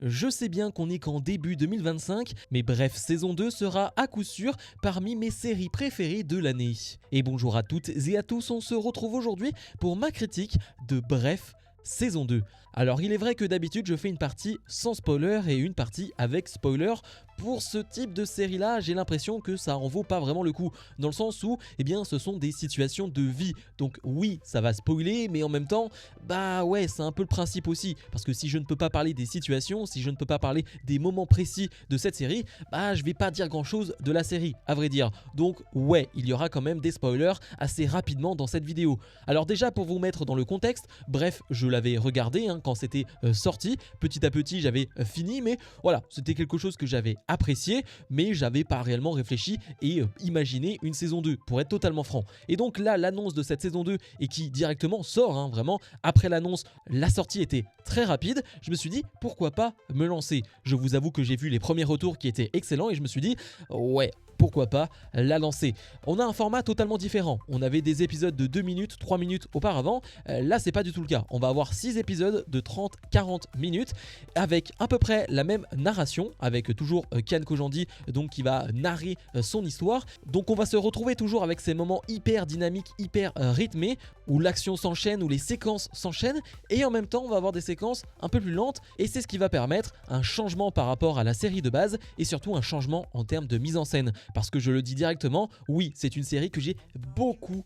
Je sais bien qu'on est qu'en début 2025, mais bref, saison 2 sera à coup sûr parmi mes séries préférées de l'année. Et bonjour à toutes et à tous, on se retrouve aujourd'hui pour ma critique de Bref, saison 2. Alors il est vrai que d'habitude je fais une partie sans spoiler et une partie avec spoiler. Pour ce type de série là, j'ai l'impression que ça en vaut pas vraiment le coup, dans le sens où ce sont des situations de vie. Donc oui, ça va spoiler, mais en même temps, bah ouais, c'est un peu le principe aussi. Parce que si je ne peux pas parler des situations, si je ne peux pas parler des moments précis de cette série, bah je vais pas dire grand chose de la série, à vrai dire. Donc ouais, il y aura quand même des spoilers assez rapidement dans cette vidéo. Alors déjà pour vous mettre dans le contexte, bref, je l'avais regardé quand c'était sorti. Petit à petit j'avais fini, mais voilà, c'était quelque chose que j'avais apprécié, mais j'avais pas réellement réfléchi et imaginé une saison 2, pour être totalement franc. Et donc là, l'annonce de cette saison 2 et qui directement sort, vraiment, après l'annonce, la sortie était très rapide, je me suis dit pourquoi pas me lancer. Je vous avoue que j'ai vu les premiers retours qui étaient excellents et je me suis dit ouais, pourquoi pas la lancer. On a un format totalement différent. On avait des épisodes de 2 minutes, 3 minutes auparavant. Là, c'est pas du tout le cas. On va avoir 6 épisodes de 30-40 minutes avec à peu près la même narration, avec toujours Kian Kojandi donc qui va narrer son histoire. Donc on va se retrouver toujours avec ces moments hyper dynamiques, hyper rythmés, où l'action s'enchaîne, où les séquences s'enchaînent, et en même temps on va avoir des séquences un peu plus lentes, et c'est ce qui va permettre un changement par rapport à la série de base, et surtout un changement en termes de mise en scène. Parce que je le dis directement, oui, c'est une série que j'ai beaucoup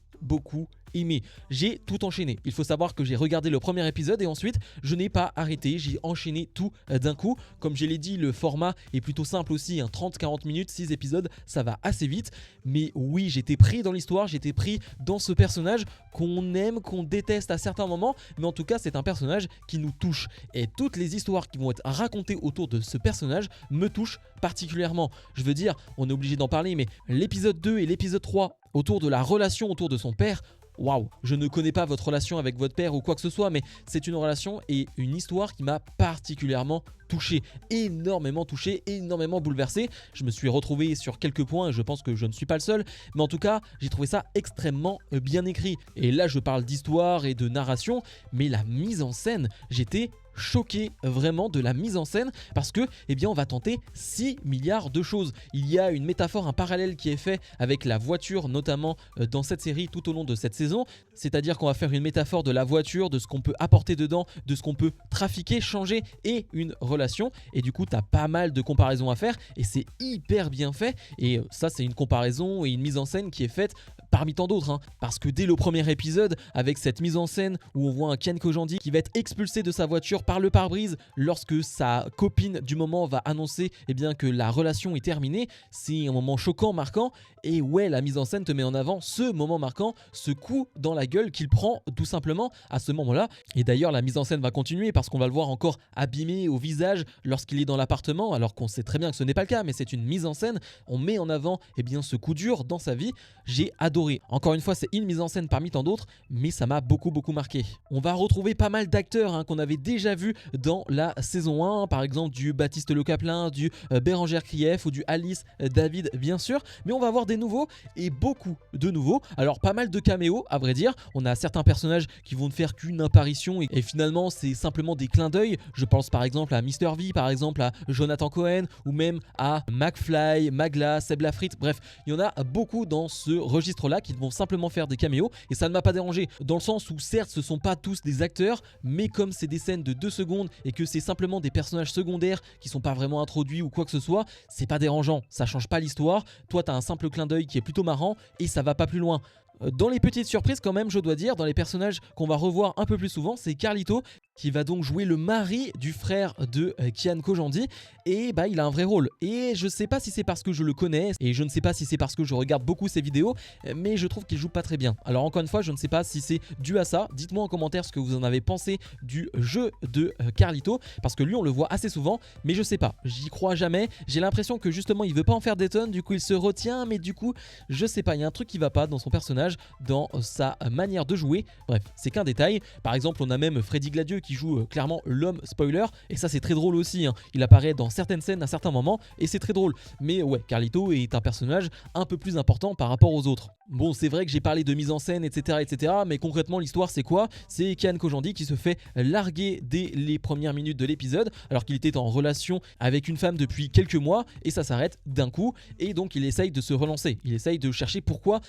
aimé. J'ai tout enchaîné. Il faut savoir que j'ai regardé le premier épisode et ensuite je n'ai pas arrêté, j'ai enchaîné tout d'un coup. Comme je l'ai dit, le format est plutôt simple aussi, 30-40 minutes, 6 épisodes, ça va assez vite. Mais oui, j'étais pris dans l'histoire, j'étais pris dans ce personnage qu'on aime, qu'on déteste à certains moments, mais en tout cas c'est un personnage qui nous touche. Et toutes les histoires qui vont être racontées autour de ce personnage me touchent particulièrement. Je veux dire, on est obligé d'en parler, mais l'épisode 2 et l'épisode 3 autour de la relation autour de son père, waouh, je ne connais pas votre relation avec votre père ou quoi que ce soit, mais c'est une relation et une histoire qui m'a particulièrement touché, énormément bouleversé. Je me suis retrouvé sur quelques points et je pense que je ne suis pas le seul, mais en tout cas, j'ai trouvé ça extrêmement bien écrit. Et là, je parle d'histoire et de narration, mais la mise en scène, j'étais choqué vraiment de la mise en scène parce que on va tenter 6 milliards de choses. Il y a une métaphore, un parallèle qui est fait avec la voiture, notamment dans cette série tout au long de cette saison, c'est-à-dire qu'on va faire une métaphore de la voiture, de ce qu'on peut apporter dedans, de ce qu'on peut trafiquer, changer, et une relation, et du coup tu as pas mal de comparaisons à faire et c'est hyper bien fait. Et ça, c'est une comparaison et une mise en scène qui est faite parmi tant d'autres, parce que dès le premier épisode, avec cette mise en scène où on voit un Kian Kojandi qui va être expulsé de sa voiture par le pare-brise lorsque sa copine du moment va annoncer que la relation est terminée, c'est un moment choquant, marquant, et ouais, la mise en scène te met en avant ce moment marquant, ce coup dans la gueule qu'il prend tout simplement à ce moment-là. Et d'ailleurs, la mise en scène va continuer parce qu'on va le voir encore abîmé au visage lorsqu'il est dans l'appartement, alors qu'on sait très bien que ce n'est pas le cas, mais c'est une mise en scène. On met en avant ce coup dur dans sa vie. J'ai adoré. Encore une fois, c'est une mise en scène parmi tant d'autres, mais ça m'a beaucoup marqué. On va retrouver pas mal d'acteurs qu'on avait déjà vu dans la saison 1, par exemple du Baptiste Le Caplin, du Bérangère Krief ou du Alice David bien sûr, mais on va avoir des nouveaux et beaucoup de nouveaux. Alors pas mal de caméos à vrai dire, on a certains personnages qui vont ne faire qu'une apparition et finalement c'est simplement des clins d'œil. Je pense par exemple à Mr V, par exemple à Jonathan Cohen ou même à McFly, Magla, Seb Lafrite, bref, il y en a beaucoup dans ce registre-là qui vont simplement faire des caméos et ça ne m'a pas dérangé dans le sens où certes ce sont pas tous des acteurs, mais comme c'est des scènes de 2 secondes et que c'est simplement des personnages secondaires qui sont pas vraiment introduits ou quoi que ce soit, c'est pas dérangeant, ça change pas l'histoire. Toi t'as un simple clin d'œil qui est plutôt marrant et ça va pas plus loin. Dans les petites surprises quand même, je dois dire, dans les personnages qu'on va revoir un peu plus souvent, c'est Carlito qui va donc jouer le mari du frère de Kian Kojandi, et il a un vrai rôle. Et je sais pas si c'est parce que je le connais, et je ne sais pas si c'est parce que je regarde beaucoup ses vidéos, mais je trouve qu'il joue pas très bien. Alors encore une fois, je ne sais pas si c'est dû à ça, dites-moi en commentaire ce que vous en avez pensé du jeu de Carlito, parce que lui on le voit assez souvent, mais je sais pas, j'y crois jamais, j'ai l'impression que justement il veut pas en faire des tonnes, du coup il se retient, mais du coup, je sais pas, il y a un truc qui va pas dans son personnage, dans sa manière de jouer, bref, c'est qu'un détail. Par exemple, on a même Freddy Gladieux qui joue clairement l'homme spoiler, et ça c'est très drôle aussi, il apparaît dans certaines scènes à certains moments, et c'est très drôle. Mais ouais, Carlito est un personnage un peu plus important par rapport aux autres. Bon, c'est vrai que j'ai parlé de mise en scène, etc., mais concrètement, l'histoire, c'est quoi? C'est Kian Kojandi qui se fait larguer dès les premières minutes de l'épisode, alors qu'il était en relation avec une femme depuis quelques mois, et ça s'arrête d'un coup, et donc il essaye de se relancer. Il essaye de chercher pourquoi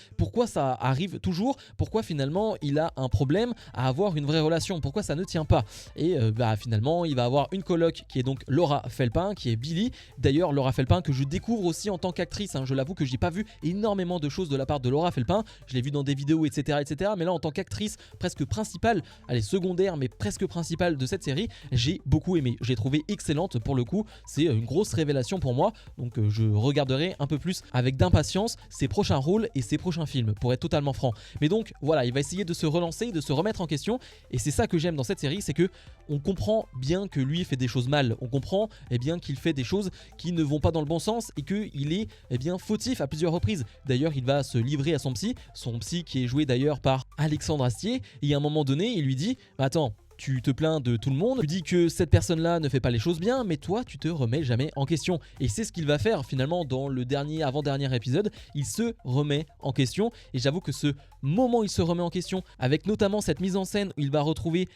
ça arrive toujours, pourquoi finalement il a un problème à avoir une vraie relation, pourquoi ça ne tient pas. Et finalement, il va avoir une coloc qui est donc Laura Felpin, qui est Billy. D'ailleurs, Laura Felpin que je découvre aussi en tant qu'actrice, hein. Je l'avoue que j'ai pas vu énormément de choses de la part de Laura Felpin, je l'ai vu dans des vidéos, etc., mais là en tant qu'actrice presque principale, elle est secondaire mais presque principale de cette série, j'ai beaucoup aimé, je l'ai trouvée excellente pour le coup, c'est une grosse révélation pour moi, donc je regarderai un peu plus avec d'impatience ses prochains rôles et ses prochains films, pour être totalement franc. Mais donc voilà, il va essayer de se relancer, de se remettre en question, et c'est ça que j'aime dans cette série, c'est que on comprend bien que lui fait des choses mal, on comprend bien qu'il fait des choses qui ne vont pas dans le bon sens et qu'il est bien fautif à plusieurs reprises. D'ailleurs, il va se livrer à son psy qui est joué d'ailleurs par Alexandre Astier, et à un moment donné il lui dit attends, tu te plains de tout le monde, tu dis que cette personne-là ne fait pas les choses bien, mais toi, tu te remets jamais en question. Et c'est ce qu'il va faire finalement dans le avant-dernier épisode. Il se remet en question. Et j'avoue que ce moment où il se remet en question, avec notamment cette mise en scène où il va retrouver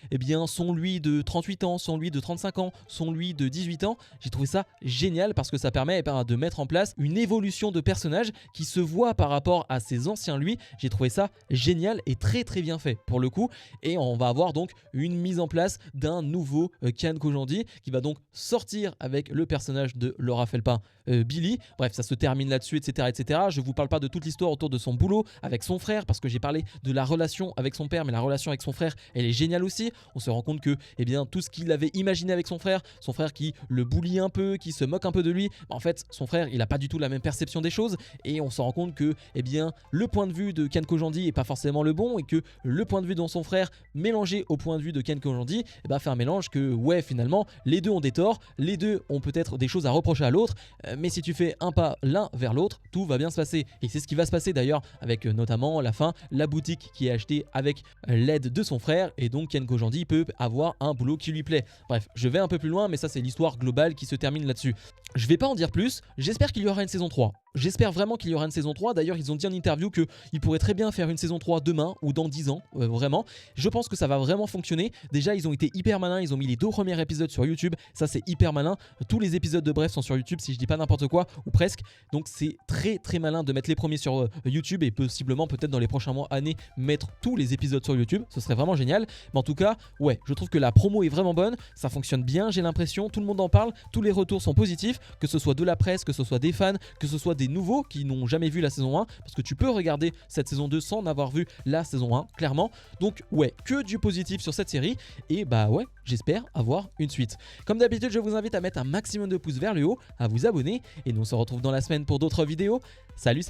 son lui de 38 ans, son lui de 35 ans, son lui de 18 ans, j'ai trouvé ça génial parce que ça permet de mettre en place une évolution de personnage qui se voit par rapport à ses anciens lui. J'ai trouvé ça génial et très très bien fait pour le coup. Et on va avoir donc une mise en place d'un nouveau Kian Kojandi qui va donc sortir avec le personnage de Laura Felpin, Billy. Bref, ça se termine là-dessus, etc. Je vous parle pas de toute l'histoire autour de son boulot avec son frère, parce que j'ai parlé de la relation avec son père, mais la relation avec son frère, elle est géniale aussi. On se rend compte que tout ce qu'il avait imaginé avec son frère qui le bully un peu, qui se moque un peu de lui, en fait son frère il a pas du tout la même perception des choses, et on se rend compte que le point de vue de Kian Kojandi est pas forcément le bon, et que le point de vue de son frère mélangé au point de vue de Kian Kojandi fait un mélange que finalement les deux ont des torts, les deux ont peut-être des choses à reprocher à l'autre, mais si tu fais un pas l'un vers l'autre, tout va bien se passer. Et c'est ce qui va se passer d'ailleurs avec notamment la fin, la boutique qui est achetée avec l'aide de son frère, et donc Kian Kojandi peut avoir un boulot qui lui plaît. Bref, je vais un peu plus loin, mais ça c'est l'histoire globale qui se termine là-dessus. Je vais pas en dire plus, j'espère qu'il y aura une saison 3. J'espère vraiment qu'il y aura une saison 3. D'ailleurs, ils ont dit en interview qu'ils pourraient très bien faire une saison 3 demain ou dans 10 ans. Vraiment. Je pense que ça va vraiment fonctionner. Déjà, ils ont été hyper malins. Ils ont mis les 2 premiers épisodes sur YouTube. Ça, c'est hyper malin. Tous les épisodes de Bref sont sur YouTube, si je dis pas n'importe quoi, ou presque. Donc, c'est très très malin de mettre les premiers sur YouTube, et possiblement, peut-être dans les prochains mois, années, mettre tous les épisodes sur YouTube. Ce serait vraiment génial. Mais en tout cas, ouais, je trouve que la promo est vraiment bonne. Ça fonctionne bien, j'ai l'impression. Tout le monde en parle. Tous les retours sont positifs. Que ce soit de la presse, que ce soit des fans, que ce soit des nouveaux qui n'ont jamais vu la saison 1, parce que tu peux regarder cette saison 2 sans n'avoir vu la saison 1, clairement. Donc ouais, que du positif sur cette série, et ouais, j'espère avoir une suite. Comme d'habitude, je vous invite à mettre un maximum de pouces vers le haut, à vous abonner, et nous on se retrouve dans la semaine pour d'autres vidéos. Salut